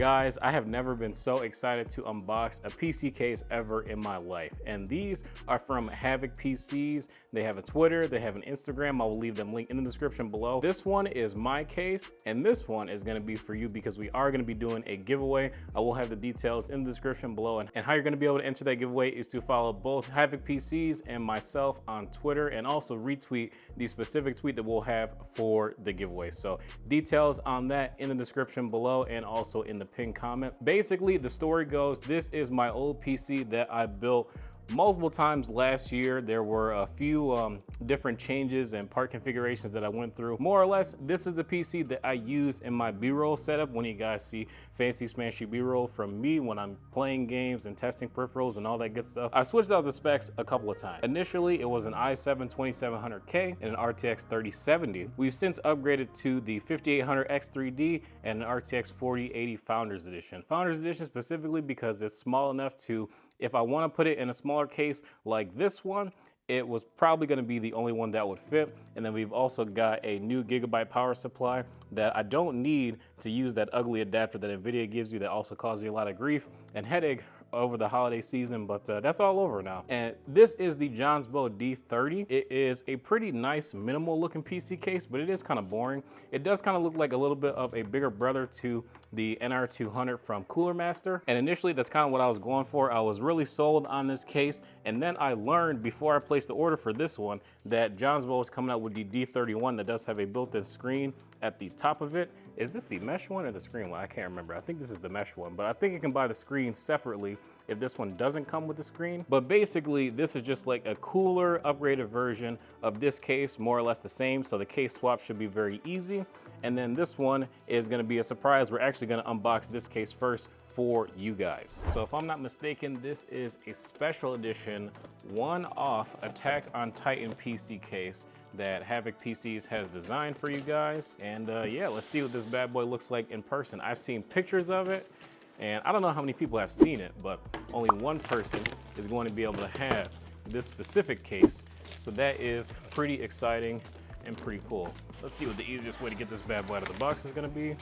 Guys, I have never been so excited to unbox a PC case ever in my life. And these are from Havoc PCs. They have a Twitter, they have an Instagram. I will leave them linked in the description below. This one is my case, and this one is gonna be for you because we are gonna be doing a giveaway. I will have the details in the description below. And how you're gonna be able to enter that giveaway is to follow both Havoc PCs and myself on Twitter, and also retweet the specific tweet that we'll have for the giveaway. So details on that in the description below and also in the pinned comment. Basically, the story goes, this is my old PC that I built multiple times last year. There were a few different changes and part configurations that I went through. More or less, this is the PC that I use in my B-roll setup when you guys see fancy smashy B-roll from me when I'm playing games and testing peripherals and all that good stuff. I switched out the specs a couple of times. Initially, it was an i7-2700K and an RTX 3070. We've since upgraded to the 5800X3D and an RTX 4080 Founders Edition. Founders Edition specifically because it's small enough to, if I want to put it in a smaller case like this one, it was probably going to be the only one that would fit. And then we've also got a new gigabyte power supply that I don't need to use that ugly adapter that NVIDIA gives you that also caused me a lot of grief and headache over the holiday season, but that's all over now. And this is the Jonsbo D30. It is a pretty nice minimal looking PC case, but it is kind of boring. It does kind of look like a little bit of a bigger brother to the NR200 from Cooler Master. And initially that's kind of what I was going for. I was really sold on this case. And then I learned before I placed the order for this one that Jonsbo was coming out with the D31 that does have a built-in screen at the top of it. Is this the mesh one or the screen one? I can't remember. I think this is the mesh one, but I think you can buy the screen separately if this one doesn't come with the screen. But basically, this is just like a cooler, upgraded version of this case, more or less the same. So the case swap should be very easy. And then this one is gonna be a surprise. We're actually gonna unbox this case first for you guys. So if I'm not mistaken, this is a special edition one-off Attack on Titan PC case that Havoc PCs has designed for you guys. And yeah, let's see what this bad boy looks like in person. I've seen pictures of it, and I don't know how many people have seen it, but only one person is going to be able to have this specific case. So that is pretty exciting and pretty cool. Let's see what the easiest way to get this bad boy out of the box is gonna be.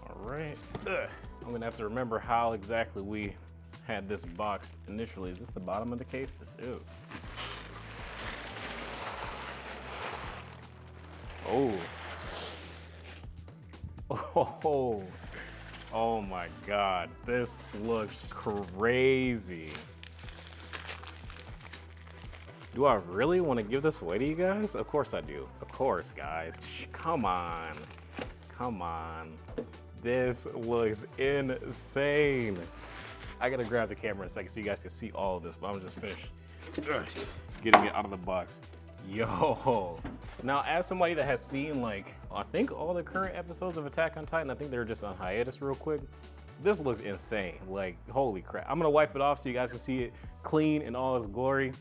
All right, I'm gonna have to remember how exactly we had this boxed initially. Is this the bottom of the case? This is. Oh my God, this looks crazy. Do I really want to give this away to you guys? Of course I do. Of course, guys. Come on. Come on. This looks insane. I gotta grab the camera in a second so you guys can see all of this, but I'm just finished getting it out of the box. Yo. Now, as somebody that has seen, like, I think all the current episodes of Attack on Titan, I think they were just on hiatus real quick. This looks insane. Like, holy crap. I'm gonna wipe it off so you guys can see it clean in all its glory.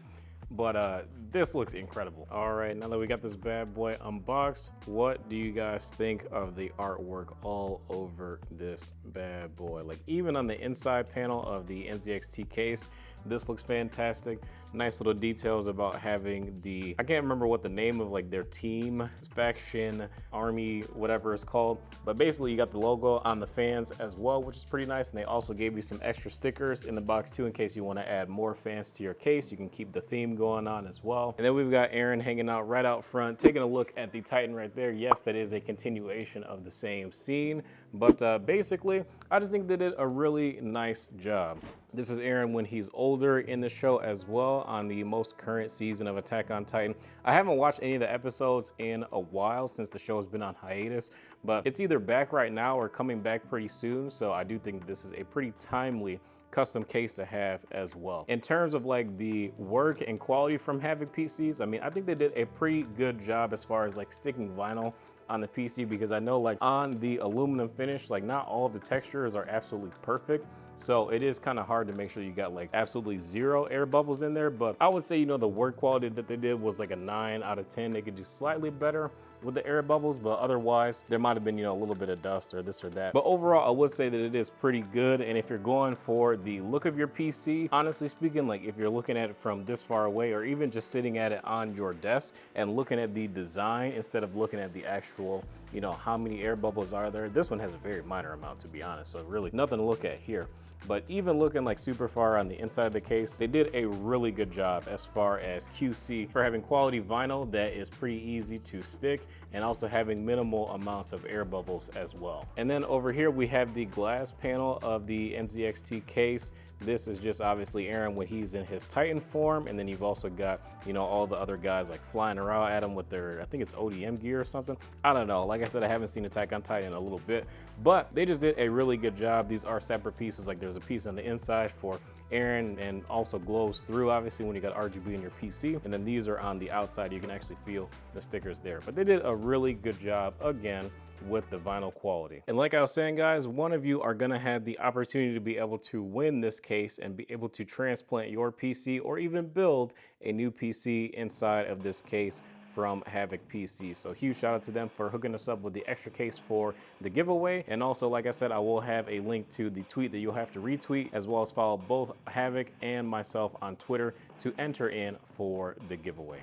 But this looks incredible. All right, now that we got this bad boy unboxed, what do you guys think of the artwork all over this bad boy? Like, even on the inside panel of the NZXT case, this looks fantastic. Nice little details about having the, I can't remember what the name of like their team, faction, army, whatever it's called. But basically you got the logo on the fans as well, which is pretty nice. And they also gave you some extra stickers in the box too, in case you want to add more fans to your case. You can keep the theme going on as well. And then we've got Aaron hanging out right out front, taking a look at the Titan right there. Yes, that is a continuation of the same scene. But basically, I just think they did a really nice job. This is Aaron when he's older in the show as well, on the most current season of Attack on Titan. I haven't watched any of the episodes in a while since the show has been on hiatus, but it's either back right now or coming back pretty soon. So I do think this is a pretty timely custom case to have as well. In terms of like the work and quality from Havoc PCs, I mean, I think they did a pretty good job as far as like sticking vinyl on the PC, because I know like on the aluminum finish, like not all of the textures are absolutely perfect. So it is kind of hard to make sure you got like absolutely zero air bubbles in there. But I would say, you know, the work quality that they did was like a 9 out of 10. They could do slightly better with the air bubbles, but otherwise there might have been, you know, a little bit of dust or this or that. But overall, I would say that it is pretty good. And if you're going for the look of your PC, honestly speaking, like if you're looking at it from this far away, or even just sitting at it on your desk and looking at the design instead of looking at the actual, you know, how many air bubbles are there, this one has a very minor amount, to be honest. So really nothing to look at here. But even looking like super far on the inside of the case, they did a really good job as far as QC for having quality vinyl that is pretty easy to stick, and also having minimal amounts of air bubbles as well. And then over here we have the glass panel of the NZXT case. This is just obviously Aaron when he's in his Titan form, and then you've also got, you know, all the other guys like flying around at him with their, I think it's ODM gear or something. I don't know. Like I said, I haven't seen Attack on Titan in a little bit, but they just did a really good job. These are separate pieces. Like there's a piece on the inside for Aaron, and also glows through obviously when you got RGB in your PC, and then these are on the outside. You can actually feel the stickers there, but they did a really good job again with the vinyl quality. And like I was saying, guys, one of you are gonna have the opportunity to be able to win this case and be able to transplant your PC or even build a new PC inside of this case from Havoc PC. So huge shout out to them for hooking us up with the extra case for the giveaway. And also, like I said, I will have a link to the tweet that you'll have to retweet, as well as follow both Havoc and myself on Twitter to enter in for the giveaway.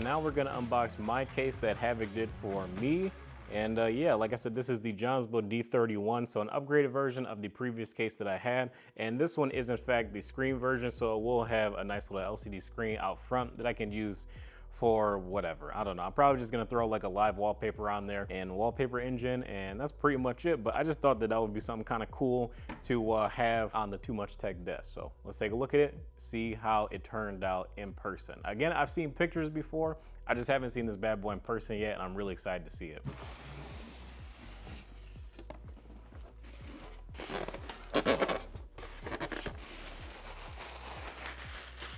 Now we're gonna unbox my case that Havoc did for me. And yeah, like I said, this is the Jonsbo D31, so an upgraded version of the previous case that I had. And this one is in fact the screen version, so it will have a nice little LCD screen out front that I can use for whatever. I don't know. I'm probably just gonna throw like a live wallpaper on there and wallpaper engine, and that's pretty much it. But I just thought that that would be something kind of cool to have on the Too Much Tech desk. So let's take a look at it, see how it turned out in person. Again, I've seen pictures before. I just haven't seen this bad boy in person yet, and I'm really excited to see it.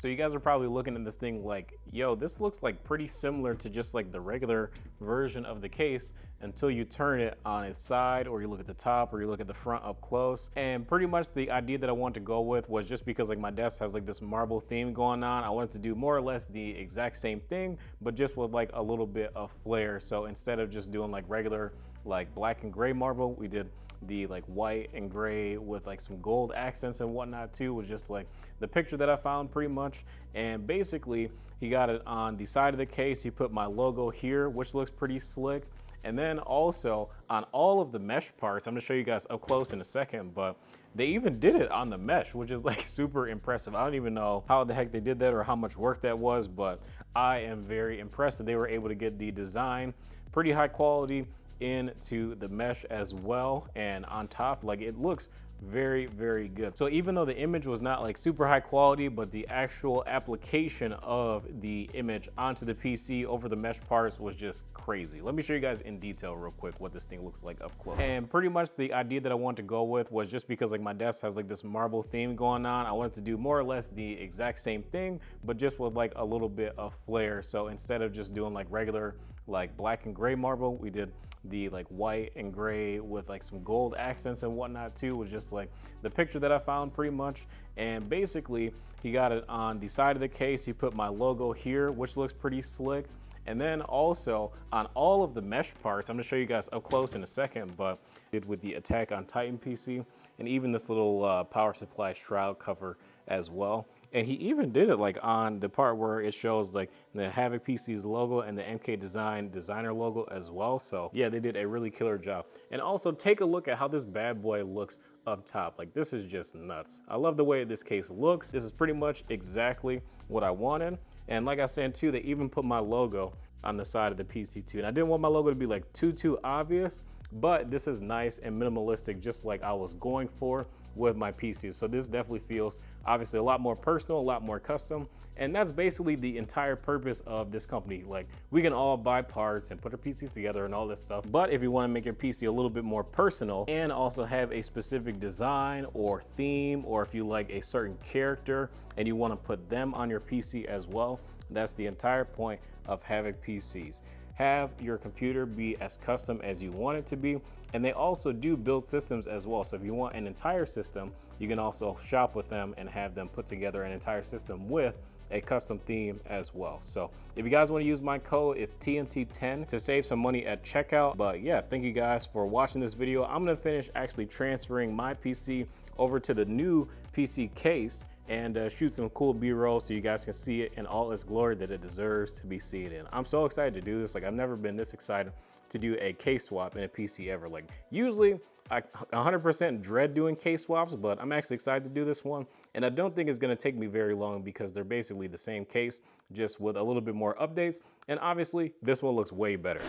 So you guys are probably looking at this thing like, yo, this looks like pretty similar to just like the regular version of the case, until you turn it on its side, or you look at the top, or you look at the front up close. And pretty much the idea that I wanted to go with was just because like my desk has like this marble theme going on, I wanted to do more or less the exact same thing, but just with like a little bit of flair. So instead of just doing like regular like black and gray marble, we did the like white and gray with like some gold accents and whatnot too. Was just like the picture that I found pretty much. And basically he got it on the side of the case. He put my logo here, which looks pretty slick. And then also on all of the mesh parts, I'm gonna show you guys up close in a second, but they even did it on the mesh, which is like super impressive. I don't even know how the heck they did that or how much work that was, but I am very impressed that they were able to get the design pretty high quality into the mesh as well. And on top, like it looks very, very good. So even though the image was not like super high quality, but the actual application of the image onto the PC over the mesh parts was just crazy. Let me show you guys in detail real quick what this thing looks like up close. And pretty much the idea that I wanted to go with was just because like my desk has like this marble theme going on, I wanted to do more or less the exact same thing, but just with like a little bit of flair. So instead of just doing like regular like black and gray marble, we did the like white and gray with like some gold accents and whatnot too. Was just like the picture that I found pretty much. And basically he got it on the side of the case. He put my logo here, which looks pretty slick. And then also on all of the mesh parts, I'm gonna show you guys up close in a second, but did with the Attack on Titan PC, and even this little power supply shroud cover as well. And he even did it like on the part where it shows like the Havoc PC's logo and the MK Design designer logo as well. So yeah, they did a really killer job. And also take a look at how this bad boy looks up top. Like this is just nuts. I love the way this case looks. This is pretty much exactly what I wanted. And like I said too, they even put my logo on the side of the PC too. And I didn't want my logo to be like too obvious, but this is nice and minimalistic, just like I was going for with my PC. So this definitely feels obviously a lot more personal, a lot more custom. And that's basically the entire purpose of this company. Like, we can all buy parts and put our PCs together and all this stuff. But if you want to make your PC a little bit more personal and also have a specific design or theme, or if you like a certain character and you want to put them on your PC as well, that's the entire point of Havok PCs. Have your computer be as custom as you want it to be. And they also do build systems as well. So if you want an entire system, you can also shop with them and have them put together an entire system with a custom theme as well. So if you guys want to use my code, it's TMT10 to save some money at checkout. But yeah, thank you guys for watching this video. I'm gonna finish actually transferring my PC over to the new PC case and shoot some cool B-roll so you guys can see it in all its glory that it deserves to be seen in. I'm so excited to do this. Like, I've never been this excited to do a case swap in a PC ever. Like, usually I 100% dread doing case swaps, but I'm actually excited to do this one. And I don't think it's gonna take me very long because they're basically the same case, just with a little bit more updates. And obviously this one looks way better.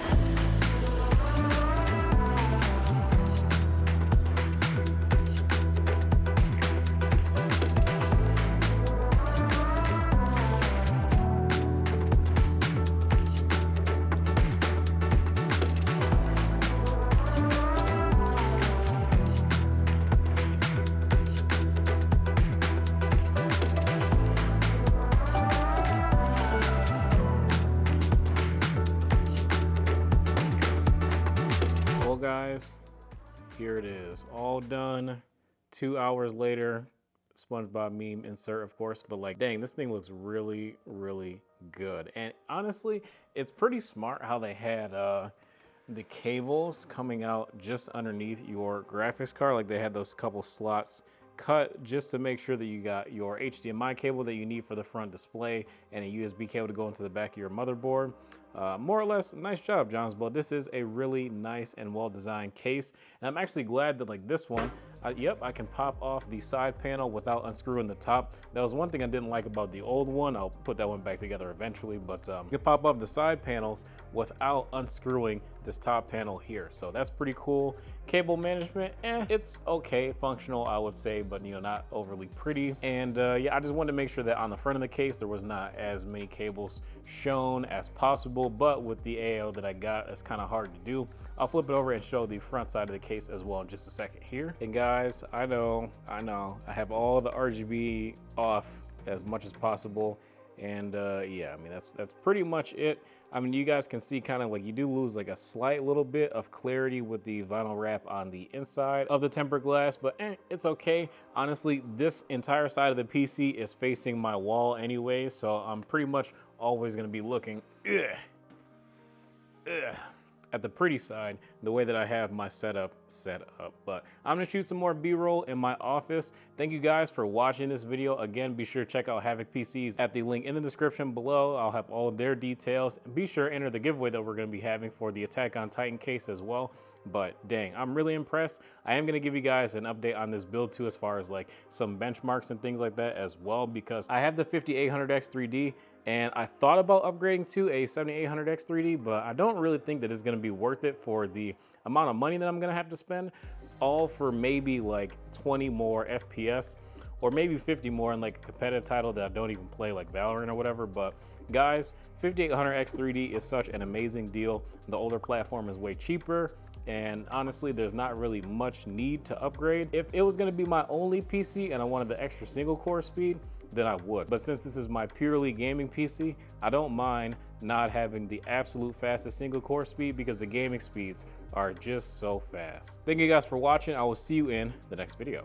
Guys, here it is, all done. 2 hours later, SpongeBob meme insert, of course, but like, dang, this thing looks really, really good. And honestly, it's pretty smart how they had the cables coming out just underneath your graphics card. Like, they had those couple slots cut just to make sure that you got your HDMI cable that you need for the front display and a USB cable to go into the back of your motherboard. More or less, nice job, Johns, but this is a really nice and well-designed case. And I'm actually glad that, like, this one, yep, I can pop off the side panel without unscrewing the top. That was one thing I didn't like about the old one. I'll put that one back together eventually, but you can pop off the side panels without unscrewing this top panel here. So that's pretty cool. Cable management, it's okay, functional, I would say, but you know, not overly pretty. And yeah, I just wanted to make sure that on the front of the case, there was not as many cables shown as possible, but with the AO that I got, it's kind of hard to do. I'll flip it over and show the front side of the case as well in just a second here. And guys, I know, I have all the RGB off as much as possible. And yeah, I mean, that's pretty much it. I mean, you guys can see kind of like you do lose like a slight little bit of clarity with the vinyl wrap on the inside of the tempered glass, but it's okay. Honestly, this entire side of the PC is facing my wall anyway, so I'm pretty much always gonna be looking at the pretty side, the way that I have my setup set up. But I'm gonna shoot some more B-roll in my office. Thank you guys for watching this video. Again, be sure to check out Havok PCs at the link in the description below. I'll have all of their details. And be sure to enter the giveaway that we're gonna be having for the Attack on Titan case as well. But dang, I'm really impressed. I am gonna give you guys an update on this build too, as far as like some benchmarks and things like that as well, because I have the 5800X 3D and I thought about upgrading to a 7800X 3D, but I don't really think that it's gonna be worth it for the amount of money that I'm gonna have to spend, all for maybe like 20 more FPS or maybe 50 more in like a competitive title that I don't even play, like Valorant or whatever. But guys, 5800X 3D is such an amazing deal. The older platform is way cheaper, and honestly, there's not really much need to upgrade. If it was gonna be my only PC and I wanted the extra single core speed, then I would. But since this is my purely gaming PC, I don't mind not having the absolute fastest single core speed because the gaming speeds are just so fast. Thank you guys for watching. I will see you in the next video.